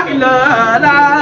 إلا لا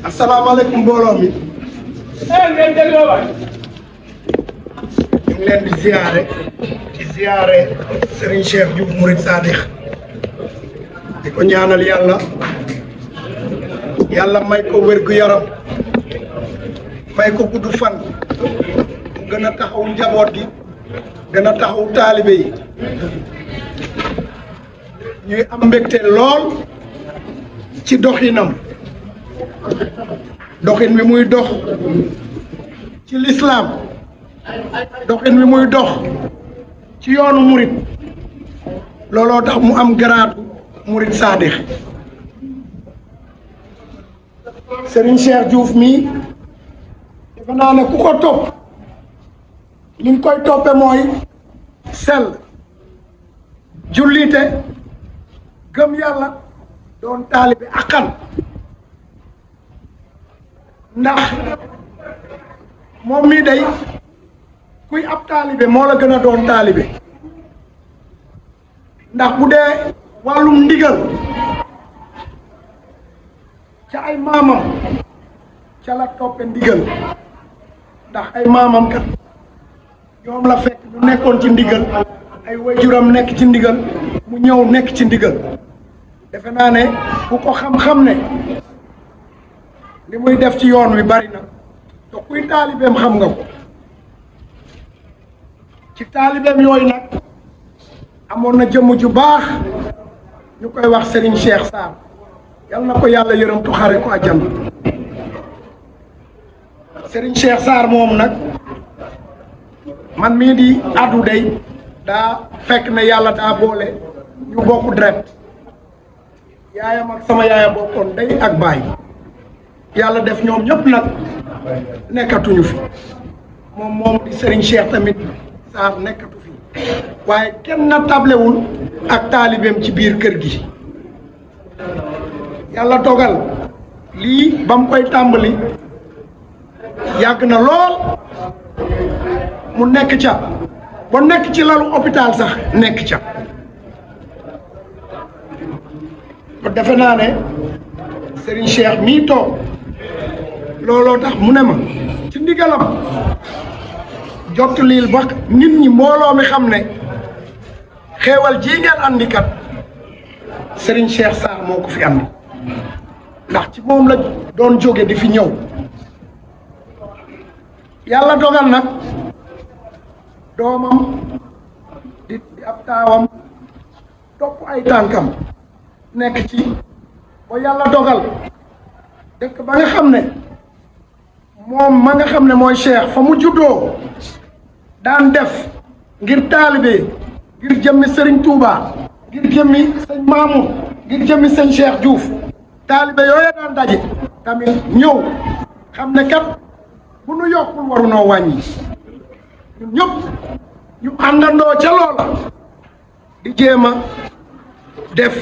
asalaamaaleykum mbooloo mi ñu ngi leen di ziare Serigne Cheikh Diouf Mouride Sadikh di ko ñaanal yàlla may ko wér gu yaram may ko gudd fan gën a taxaw njaboot gi gën a taxaw taalibe yi ñuy am mbégte lool ci doxinam doxin bi muy dox ci lislaam doxin bi muy dox ci yoonu murit looloo tax mu am garaatu Mouride Sadikh Serigne Cheikh Diouf mii defe naa ne ku ko topp li nga koy toppe mooy sell jullite gëm yàlla doon taalibe akkan ndax moom mii day kuy ab taalibe moo la gën a doon taalibe ndax bu dee wàllum ndigal ca ay maamam ca la toppe ndigal ndax ay maamam kat ñoom la fekk ñu nekkoon ci ndigal ay waajuram nekk ci ndigal mu ñëw nekk ci ndigal defe naa ne bu ko xam-xam ne li muy def ci yoon wi bari na te kuy taalibeem xam nga ko ci taalibeem yooyu nag amoon na jëmm ju baax ñu koy wax Serigne Cheikh Sarr yal na ko yàlla yërëmtu xare ko àjjana Serigne Cheikh Sarr moom nag man mii di addu day daa fekk ne yàlla daa boole ñu bokk deret yaayam ak sama yaaya bokkoon day ak baay yàlla def ñoom ñëpp nag nekkatuñu fi moom di Serigne Cheikh tamit Sarr nekkatu fi waaye kenn na tablewul ak taalibeem ci biir kër gi yàlla dogal lii ba mu koy tàmbali yàgg na lool mu nekk ca ba nekk ci lalu hôpital sax nekk ca to defe naa ne Serigne Cheikh mii toog looloo tax mu ne ma ci ndigalam jot liil ba nit ñi mbooloo mi xam ne xéewal ji ngeen andi kat Serigne Cheikh Sarr moo ko fi andi ndax ci moom la doon jóge di fi ñëw yàlla dogal nag doomam di ab taawam topp ay tànkam nekk ci ba yàlla dogal dëkk ba nga xam ne moom ma nga xam ne mooy Cheikh fa mu juddoo daan def ngir taalibe ngir jëmmi Serigne Touba ngir jëmmi sëñ Mamour ngir jëmmi sëñ Cheikh Diouf taalibe yooya daan daje tamit ñëw xam ne kat bu nu yokkul warunoo wàññi ñun ñëpp ñu àndandoo ca loola di jéem a def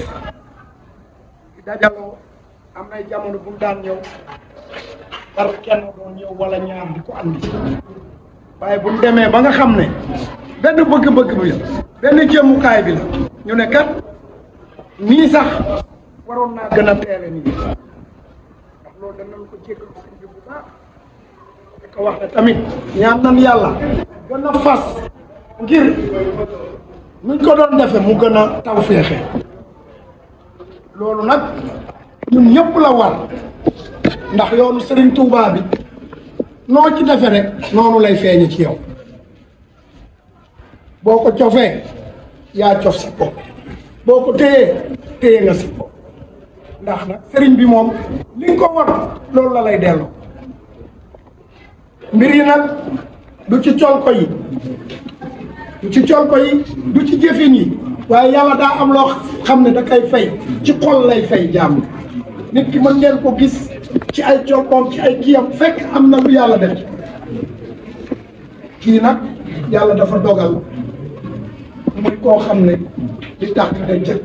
di dajaloo am nay jamono bu mu daan ñëw par kenn doon ñëw wala ñaar di ko andi waaye bu ñu demee ba nga xam ne benn bëgg-bëgg bi la benn jëmukaay bi la ñu ne kat nii sax waroon naa gën a teele nii ndax loolu danañ ko jéggalu sëñ bi bu baax di ko wax ne tamit ñaan nan yàlla gën a fas ngir nuñ ko doon defe mu gën a taw féexe loolu nag ñun ñëpp la war ndax yoonu Serigne Touba bi noo ci defe rek noonu lay feeñe ci yow boo ko cofee yaa cof sa bopp boo ko téye nga si bopp ndax nag Serigne bi moom li nga ko war loolu la lay delloo mbir yi nag du ci col ko yi du ci col ko yi du ci jëfin yi waaye yàlla daa am loo xam ne da koy fay ci xol lay fay jàmm nit ki mën ngeen ko gis ci ay colkoom ci ay kiyam fekk am na lu yàlla def kii nag yàlla dafa dogal muy koo xam ne li tax da jëkk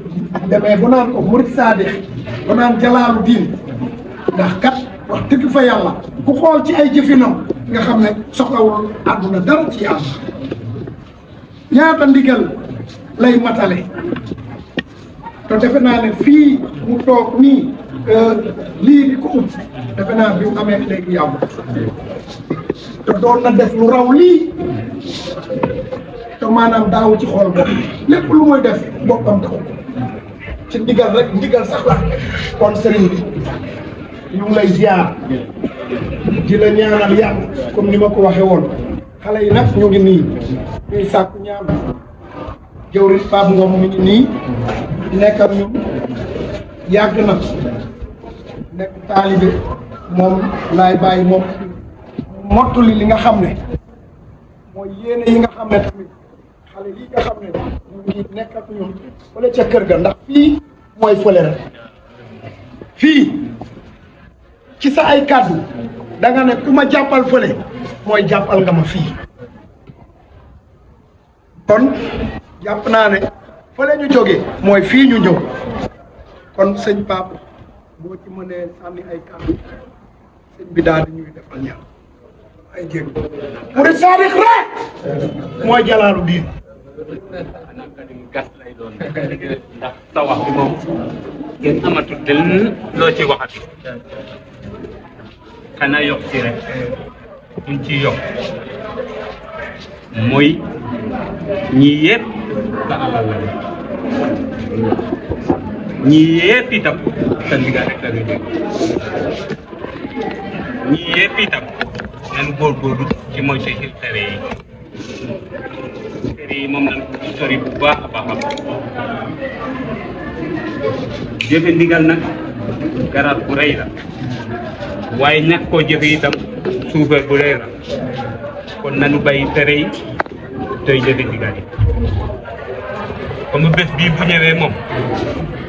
demee bu naan ko murid saadix bu naan jalaalu diin ndax kat wax dëgg fa yàlla ku xool ci ay jëfinam nga xam ne soxlawul àdduna dara ci yàlla ñaata ndigal lay matale te defe naa ne fii mu toog nii lii di ko ut defe naa bi mu amee léegi yàggut te doon na def lu raw lii te maanaam daawu ci xool bopp lépp lu muy def boppam taxu ci ndigal rek ndigal sax la kon sëriñ bi ñu ngi lay ziar di la ñaanal yàlla comme ni ma ko waxee woon xale yi nag ñu ngi nii ñuy sàkku ñaan jëwriñ Pape Ngom mi ngi nii nekk ak ñun yàgg na nekk taalibe moom laay bàyyi moom mottali li nga xam ne mooy yéene yi nga xam ne tamit xale lii nga xam ne ñu ngi nekk ak ñun fële ca kër ga ndax fii mooy fële rek fii ci sa ay kàddu da nga ne ku ma jàppal fële mooy jàppal nga ma fii kon jàpp naa ne fële ñu jógee mooy fii ñu ñëw kon sëñ Pape boo ci mënee sànni ay kàddu sëñ bi daal di ñuy defal ñaan ay jéego murid saadix rek mooy jalaalu diin xanaa kàddu gi gàtt lay doon ndax sa wax bi moom kenn amatul del loo ci waxati xanaa yokk ci rek buñ ci yokk mooy ñii yëpp sa alal la ñii yëpp itam sa ndigal rek la ñu jóg ñii yëpp itam nañ góorgóorlu ci mooy ci tere yi moom lañ ko sori bu baax a baax a baax jëfe ndigal nag garab bu rëy la waaye ñàkk koo jëfe itam suufee bu rëy la kon nañu bàyyi tere yi toy jëfe ndigal yi comme bés bii bu ñëwee moom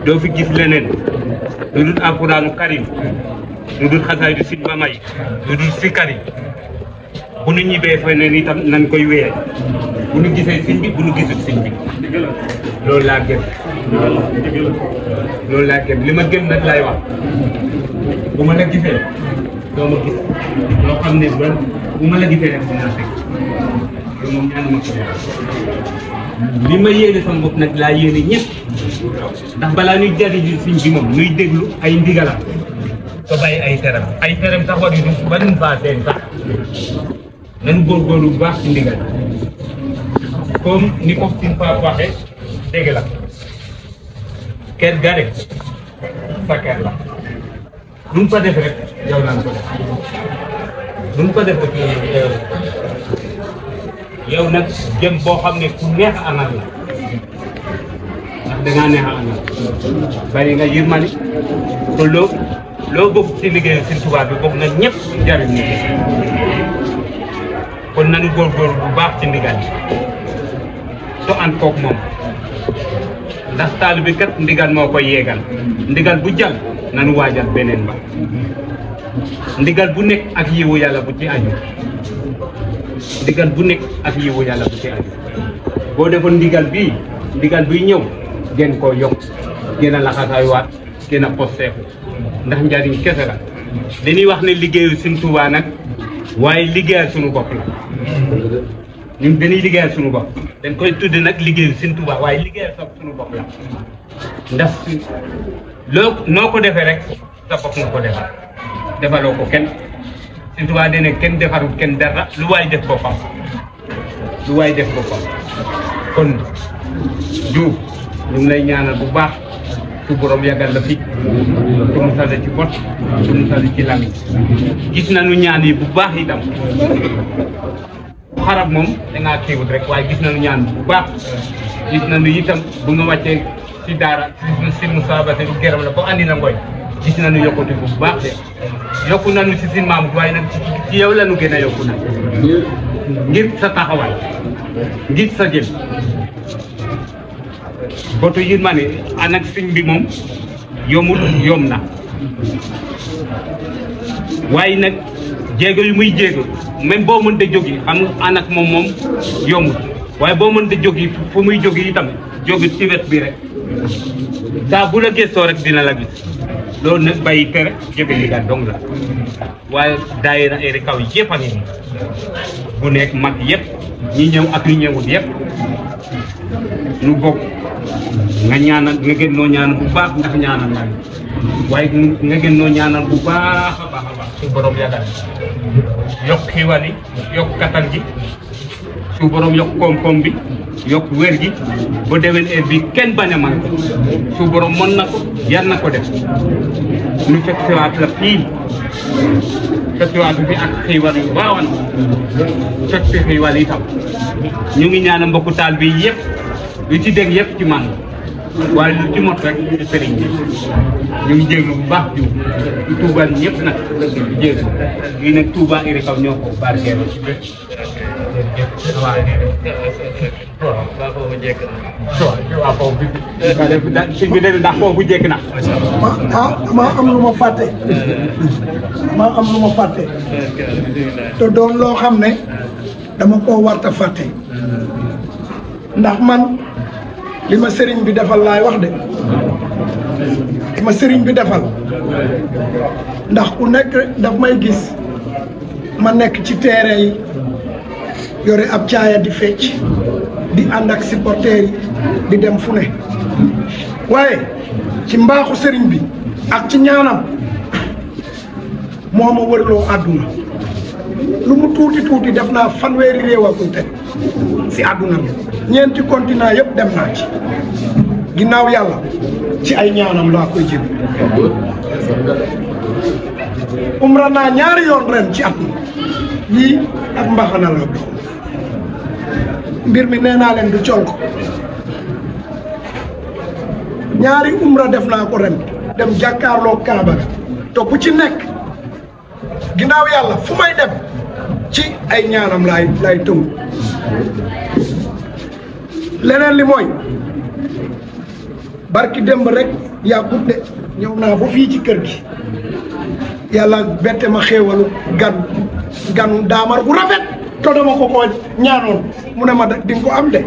doo fi gis leneen lu dul alquraanu karim lu dul xasaay du sin mamay lu dul sikari bu nu ñibbee feneen itam nan koy wéyee bu nu gisee sin bi bu nu gisul sin bi loolu laa gëm loolu laa gëm li ma gëm nag laay wax bu ma la gisee doo ma gis loo xam ne bu ma la gisee rek dinaa fekk loolu moom ñaan ma ko li ma yéene sama bopp nag laa yéene ñëpp ndax balaa ñuy jariñu siñ bi moom nuy déglu ay ndigalam ko bàyyi ay teram sax war yu ba nun faa seen sax nañu góorgóorlu bu baax ci ndigal comme ni ko sin fa waxee dégg la ker gare sa ker la lu mu fa def rek yow lan ko def lu mu fa def rek yow nag jëm boo xam ne ku neex a anal la ndax dangaa neex a anal bari nga yërmande te loo bokk ci liggéeyu Sëriñ Tuubaa bi bokk na ñëpp jariñ ni kon nañu góorgóorlu bu baax ci ndigal to ànd koog moom ndax taal bi kat ndigal moo koy yeegal ndigal bu jàll nañu waajal beneen ba ndigal bu nekk ak yiwu yàlla bu ci aju ndigal bu nekk ak yiwu yàlla bu ci aju boo defoon ndigal buy ñëw gën koo yokk gën a laxasaaywaat gën a posteeku ndax njariñ kese la dañuy wax ne liggéeyu Sëriñ Tuubaa nag waaye liggéeyal suñu bopp la ñun dañuy liggéeyal suñu bopp dañ koy tudd nag liggéeyu Sëriñ Tuubaa waaye liggéeyal suñu bopp la ndax noo ko defee rek sa bopp nga ko defal defaloo ko kenn Sëriñ Tuubaa dene kenn defarul kenn dara lu waay def boppam kon Diouf ñu ngi lay ñaanal bu baax su borom yàggal la fi su musal la ci bot su musal la ci lamiñ gis nañu ñaan yi bu baax itam xarab moom dangaa kiiwut rek waaye gis nañu ñaan bu baax gis nañu itam bu nga wàccee ci daara si Moussa Bassirou gërëm la ko andi na ngoy gis nañu yokkute bu baax de yokku nañu si sin maam waaye nag ci yow la ñu gën a yokku nag ngir sa taxawaay ngir sa jël boto yërmande ànd ak sëñ bi moom yomb na waaye nag jéego yu muy jéego même boo mënta jógi xam nga ànd ak moom yombul waaye boo mënta jógi fu muy jógi itam jógi ci wet bi rek saa bu la gëstoo rek dina la gis loolu nag bàyyi tere jëfe ndigal dong la waaye daayira ay kaw yëpp a ngi nii bu nekk mag yëpp ñi ñëw ak ñi ñëwut yëpp nu bokk nga ñaanal nga gën noo ñaanal bu baax ndax ñaanal nga waaye nga gën noo ñaanal bu baax a baax su borom yàggal yokk xiiwal yi yokk kattan gi su borom yokk koom-koom bi yokk wér gi ba déwén heure bi kenn bañ a man ko su borom mën na ko yar na ko def nu fekk siwaat la fii fekk siwaat fi ak xiiwal yu baawan fekk fi xiiwal itam ñu ngi ñaanal mbokku taal bi yëpp lu ci dégg yëpp ci man waaye lu ci mot rek ci sëriñ bi ñu ngi jéglu bu baax jiw ci Touba ñëpp nag jéglu lii nag Touba iri kaw ñoo ko barkeelu ci bés waaw foofu jekk na waaw foofu sëñ bi ndax foofu jekk na maa am lu ma fàtte te doon loo xam ne dama koo warta fàtte ndax man li ma sëriñ bi defal laay wax de li ma sëriñ bi defal ndax ku nekk daf may gis ma nekk ci terrain yi yore ab caaya di fecc di ànd ak supporters yi di dem fu ne waaye ci mbaaxu sëriñ bi ak ci ñaanam moo ma wërloo àdduna lu mu tuuti tuuti def naa fanweeri réew a koy teg si àdduna bi ñeenti continent yëpp dem naa ci ginnaaw yàlla ci ay ñaanam laa koy jël umra naa ñaari yoon ren ci at mi lii ak mbaxana la doon mbir mi nee naa leen du col ko ñaari umra def naa ko ren dem jàkkaarloo Kaaba te bu ci nekk ginnaaw yàlla fu may dem ci ay ñaanam lay tënku leneen li mooy barki démb rek yaa gudde ñëw naa ba fii ci kër gi yàlla bette ma xéewalu ganu daamar bu rafet to dama ko ñaanoon mu ne ma di nga ko am de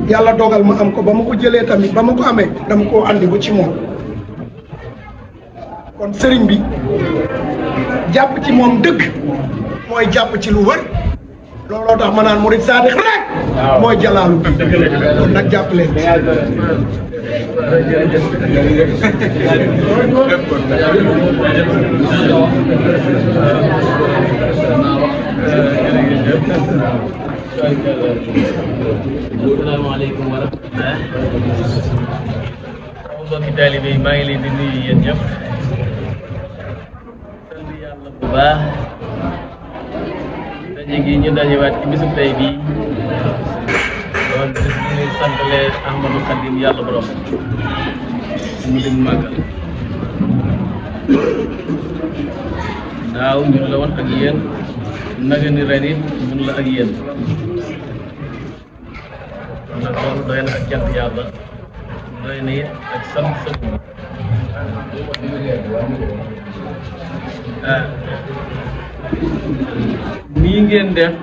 yàlla dogal ma am ko ba ma ko jëlee tamit ba ma ko amee dama koo andi ba ci moom kon sëriñ bi jàpp ci moom dëgg mooy jàpp ci lu wër looloo tax ma naan murid saadix rek mooy jalaalu bi kon nag jàpp leen asalaamaaleykum wa rahmatulah. mbokki taalibe yi maa ngi leen di nuyu yéen ñëpp. sant yàlla bu baax. daje gi ñu dajewaat ci bisu tey bii. doon bis bi ñuy santale Ahmadou Khadim yàlla borom. mu dem màggal. daaw ñun la woon ak yéen. naga ni ren it ñun la ak yéen. ndax loolu doy na ak jant yàlla doy na it ak sant sëñ bi nii ngeen def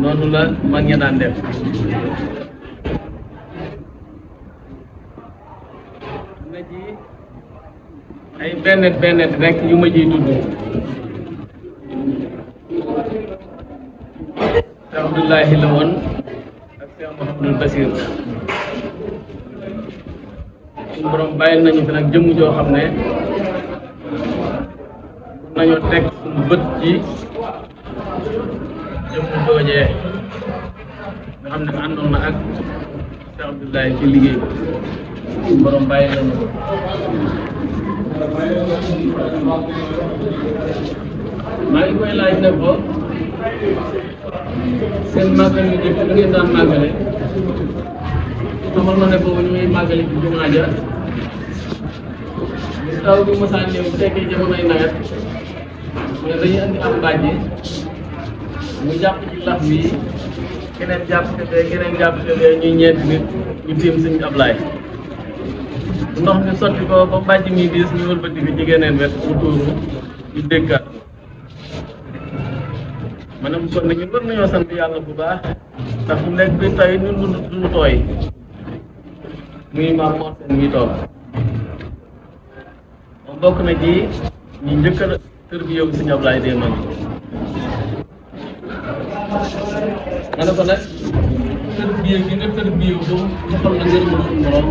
noonu la mag ña daan def na ci ay bennet rek yu ma ciy tudd Abdullahi la woon Mouhamadul Basir suñu borom bàyyil nañu fi nag jëmm joo xam ne mun nañoo teg suñu bët ci jëmm joojee nga xam ne àndoon na ak Cheikh Abdoulaye ci liggéey bi suñu borom bàyyil nañu ko maa ngi koy laaj ne ko seen màggal yu njëkk da ngeen daan màggale xamal na ne boobu ñu muy màggale ci jumaa ja bu taw bi mosaan ñëw bu fekkee jamonoy nawet mais dañuy andi am bàjji mu jàpp ci lax bi keneen jàpp ci fee keneen jàpp ci fee ñuy ñeenti nit ñu tiim sëñ Ablaay ndox mi sotti ko ba bàjji mi diis ñu wëlbati bi ci geneen wet mu tuuru ñu déggaat maanaam kon nag ñun war nañoo sant yàlla bu baax ndax mu nekk bi tey ñun duñu tooy muy maam moo seen muy toog moom bokk na ci ñu njëkk a tër bi yow si Ablaye dee man ma ne ko nag tër bi gi nga tër bi yow ba mu xam na ngërëmal suñu borom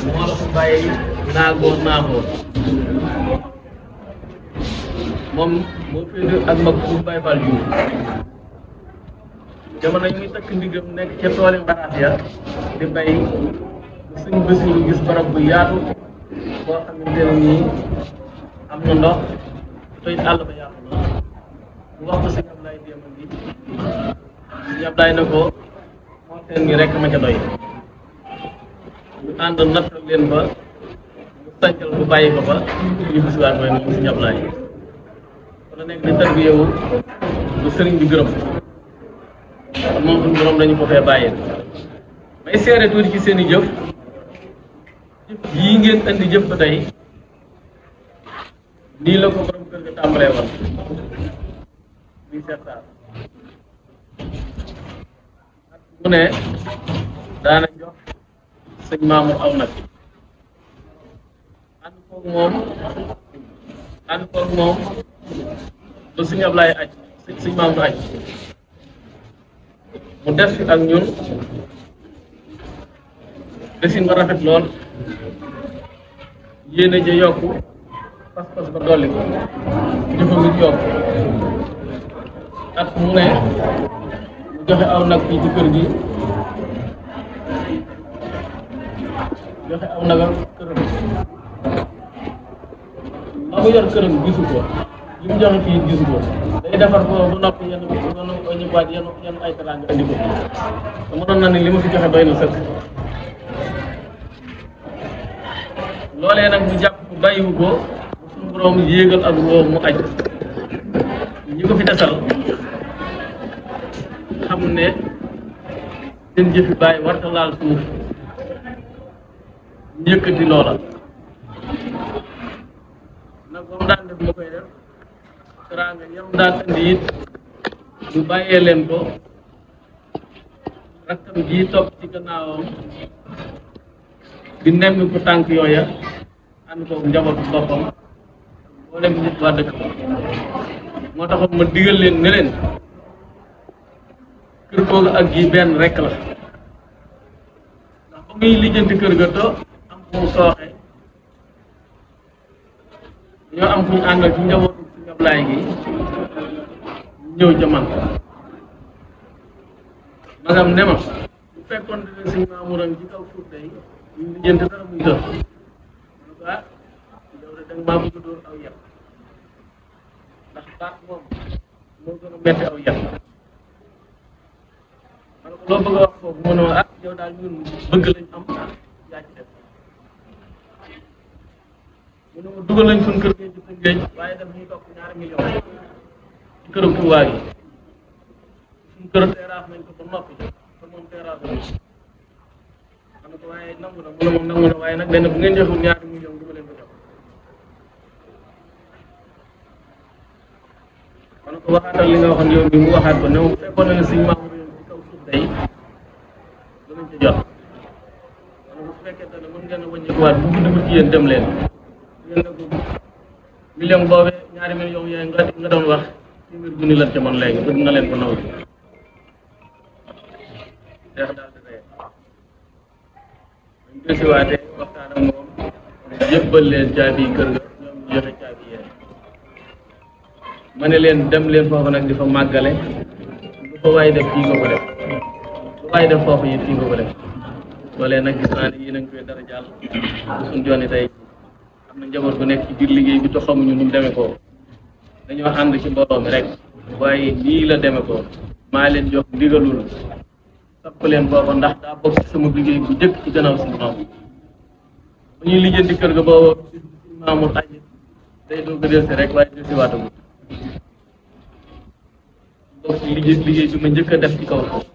moo la ko bàyyi naagoo moom moo féete ak mag fu Baye Fall Diouf jamono ñuy takk ndigam nekk ca tooli mbaraat ya di bay suñ Basiru gis barab bu yaatu boo xamante ne nii am na ndox tey àll ba yaatu na mu wax ko sëñ Ablaye démb bi sëñ Ablaye na ko moo seen ngi rek ma ca doy ñu ànd nattal leen ba mu sancal bu bàyyi ko ba ñu bisiwaat mooy moom sëñ Ablaye la nekk di tarbiyewu bu sëriñ bi gërëm kon moom suñu borom dañu ko fee bàyyee may seere tuuti ci seen i jëf yii ngeen andi jëf ba tey nii la ko borom kër ga tàmbalee woon muy Cheikh Sarr mu ne daana jox sëñ Mamour aw nag ànd koog moom ba sëñ Ablaye aj sëñ Mamour aj mu def fi ak ñun desin ba rafet lool yéene ja yokku pas-pas ba dolli ko jëfam it yokku at mu ne mu joxe aw nag fii ci kër gi joxe aw nagam këram la mu yor këram gisu ko li mu joxe fii gisu ko day defar ko bu noppi yenn ñu waaj yenn ay teraanga indi ko te mënoon na ni li ma fi joxe doy na sëkk loolee nag mu jàpp ko bàyyiwu ko suñu borom yéegal ak roo mu aj ñi ko fi desal xam ne seen jëfi bàyyi warta laal suuf yëkkati loola nag ba mu daan def ma koy def teraanga yam daan indi it bu bàyyee leen ko rakkam ji topp ci gannaawam di nemmi ko tànk yooya ànd ko njabootu boppam mboolem nit waa dëkk ba moo taxoon ma digal leen ne leen kër googu ak gi benn rek la ndax ba muy lijjanti kër ga to am fu mu sooxe ñoo am fu ñu àndal ci njabootu si Ablaay gi ñëw ca man magam ne ma bu fekkoon ne suñ maamuram ci kaw suuf day ñu lijjanti dara muy dër ma ne ko ah yow de danga maa bëgg a dóor aw yat ndax baat moom moo gën a metti aw yat ma ne ko loo bëgg a wax foofu mu ne ma ah yow daal ñun bëgg lañ am yaa ci def mu ne ma dugal nañ suñ kër géej ci suñ géej waaye daf ñuy topp 2 millions ci këram Tuubaa gi suñ kër terrasse nañ ko ba noppi te moom terrasse la ma ne ko waaye nangu na mu ne moom nangu na waaye nag benn bu ngeen joxul 2 millions du ma leen ko jox ma ne ko waxaatal li nga waxoon yow bi mu waxaat ko ne moom fekkoon na ne suñ maamu yoon ci kaw suuf day danañ ci jot ma ne ko su fekkente ne mën ngeen a wàññikuwaat bu guddi ci yéen dem leen ngeen ne ko million boobee 2 millions yooyu nga doon wax téeméer junni lan ca man léegi bëgg nga leen ko naw deex daal di ree dañ desiwaatee waxtaan ak moom yëbbal leen caabi kër ga ñoom ñu joxe caabi yee ma ne leen dem leen foofu nag di fa màggale lu fa waay def fii nga ko def lu waay def foofu it fii nga ko def loolee nag gis naa ne yéen a ngi koy dara jàll suñ jooni tey am na njaboot bu nekk ci biir liggéey bi te xamuñu nu mu demee ko dañoo ànd ci mbooloo mi rek waaye nii la demee ko maa leen jox ndigalul sapp leen booba ndax daa bokk ci sama liggéey bu njëkk ci gannaaw si maam ba ñuy lijjanti kër ga booba si maamul aji day doog a delsi rek waaye delsi waatagul bokk ci liggéey bi ma njëkk a def ci kaw foofu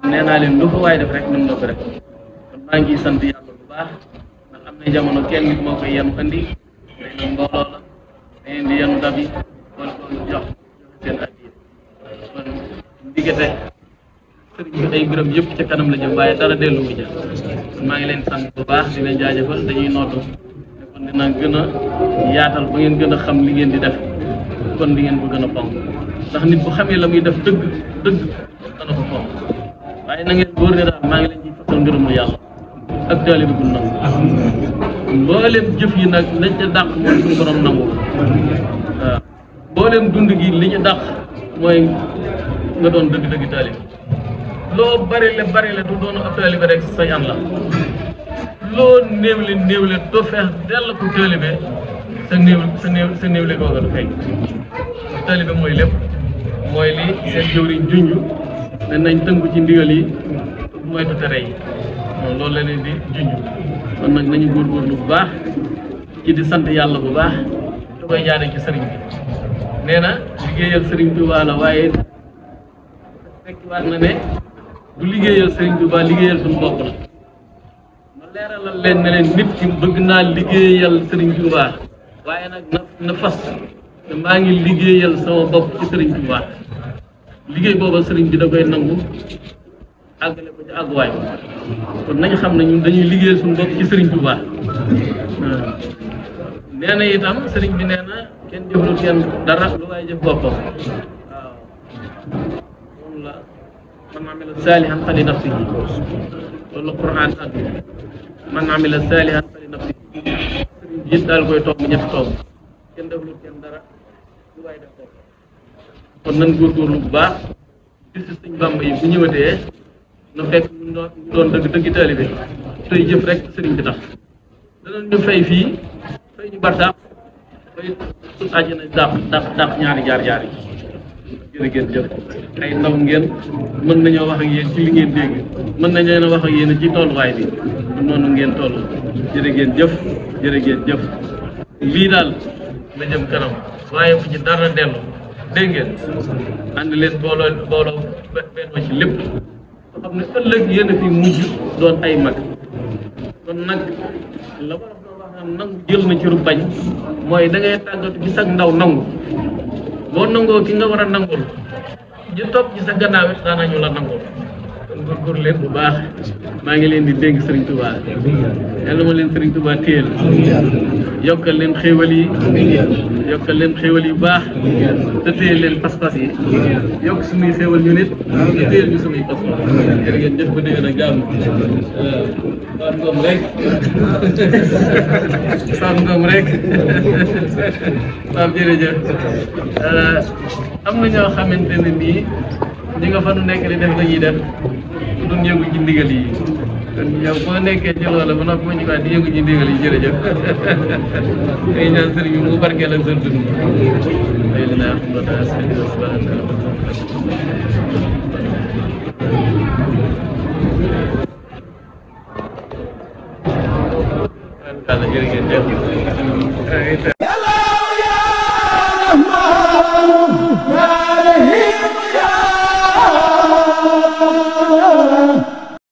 nee naa leen lu fa waay def rek mën na ko rek kon maa ngi sant yàlla bu baax ndax am na jamono kenn nit moo koy yenu andi day na mbooloo la day di yenu dab yi wala ko jox seen addiya kon ndiggate sëriñ bi ay mbiram yëpp ca kanam la jëm waaye dara dellu wu ja kon maa ngi leen sant bu baax di leen jaajëfal dañuy nootu ne kon dina gën a yaatal ba ngeen gën a xam li ngeen di def kon di ngeen ko gën a fonk ndax nit bu xamee la muy def dëgg dana ko fonk waaye na ngeen góor ne daal maa ngi leen ciy fasal ngërëmul yàlla ak taalibe bu nangu mboolem jëf yi nag lañ ca dàq mooy suñu borom nangu waaw mboolem dund gi li ñu dàq mooy nga doon dëgg-dëgg taalibe loo bari le du doon ab taalibe rek say an la loo néewle doo feex dell ko taalibe sa néewle googa du feeñ taalibe mooy lépp mooy li seen jëwriñ junj ne nañ tënku ci ndigal yi moytu tere yi loolu la leen di junj kon nag nañu góorgóorlu bu baax ci di sant yàlla bu baax da koy jaare ci sëriñ bi nee na liggéeyal sëriñ Tuubaa la waaye fekk waat na ne du liggéeyal sëriñ Tuubaa liggéeyal suñu bopp la ma leeralal leen ne leen nit ki bëgg naa liggéeyal sëriñ Tuubaa waaye nag na fas te maa ngi liggéeyal sama bopp ci sëriñ Tuubaa liggéey booba sëriñ bi da koy nangu àggale ko ci àgguwaay kon nañu xam ne ñun dañuy liggéeyal suñu bopp ci sëriñ Tuubaa nee na itam sëriñ bi nee na kenn jëflu kenn dara lu waaye jëf boppam waaw moom la man amila saalihan fali nafsihi loolu Quran addu man amila saalihan fali nafsihi sëriñ bi it daal koy toog mu ñetti toog kenn deflu kenn dara lu waaye def boppam kon nan góorgóorlu bu baax bis Sëñ Bàmba yi bu ñëwatee na fekk ñu doon dëgg taalibe tey jëf rek sëriñ bi tax danañ ñu fay fii fay ñu bartaax fay suñ àjjana dàq ñaari jaar yi jërë ngeen jëf ay ndaw ngeen mën nañoo wax ak yéen ci li ngeen dégg mën nañoo wax ak yéen ci tolluwaay bi noonu ngeen toll jërë ngeen jëf lii daal la jëm kanam waaye bu ci dara dellu dégg ngeen ànd leen booloo bennoo ci lépp nga xam ne ëllëg yéen a fi mujj doon ay mag kon nag la war a wax naan nangu jël na ci ru bañ mooy da ngay tàggatu ci sag ndaw nangu boo nangoo ki nga war a nangul ñu topp ci sa gannaaw it daanañu la nangul kon góorgóorlu leen bu baax maa ngi leen di dégg Serigne Touba yàlla ma leen Serigne Touba téyel yokkal leen xéewal yi yokkal leen xéewal yu baax te téyel leen pas-pas yi yokk suñuy xéewal ñu nit te téyel ñu suñuy pas-pas jërë ngeen jëf ba déwén ak jàmm Pape Ngom rek Pape Ngom rek Pape jërëjëf am na ñoo xamante ne nii ñi nga fa nu nekk di def la ñuy def duñ yëngu ci ndigal yi kon yow boo nekkee ci loola ba noppi ma ñu di yëngu ci ndigal yi jërëjëf ngay ñaan sëriñ bi mu barkeel ak seen dund ay dinaa xam nga daa sëriñ bi subhanahu wa taala jërëjëf